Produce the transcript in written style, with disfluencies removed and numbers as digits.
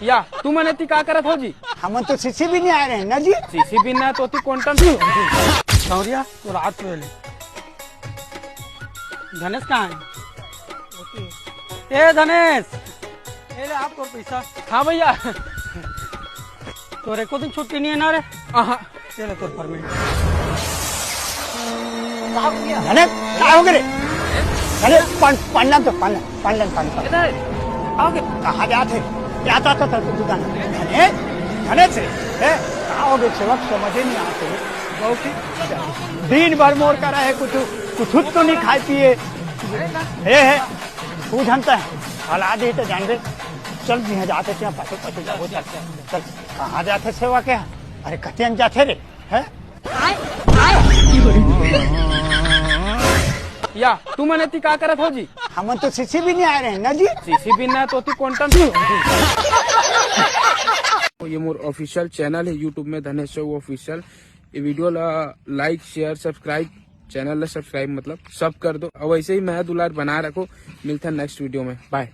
या तू मने ती का करत हो जी? हम तो सीसी भी नहीं आ रहे हैं ना जी। सीसी भी ना तो ती कोंटन सौरिया तो रात में धनेश कहाँ है? ए धनेश, ए ले आपको पैसा। हाँ भैया, तोरे को दिन छुट्टी नहीं है ना रे? हाँ चलो तो परमिट। धने क्या हो गए? धने पढ़ना तो पढ़ना आओगे? कहाँ जाते? क्या था दुकान? धने धने से कहाँ हो गए? सेवक समझे नहीं आते। दिन भर मोर करा है, कुछ तो नहीं खाए पिए है तू जानता है हला दे तो जान दे। चल जी जाते थे पाछे पाछे जाओ। चल कहाँ जाते सेवा के? अरे कतियन जाते रे है। या तू मने ती का करत हो जी? हम तो सीसी भी नहीं आ रहे हैं ना जी। सीसी भी ना तो ती कोंटन ये मोर ऑफिशियल चैनल है यूट्यूब में, धनेश शो ऑफिशियल। ये वीडियो ला लाइक शेयर सब्सक्राइब, चैनल ला सब्सक्राइब मतलब सब कर दो। और वैसे ही मैं दुलार बना रखो। मिलता है नेक्स्ट वीडियो में, बाय।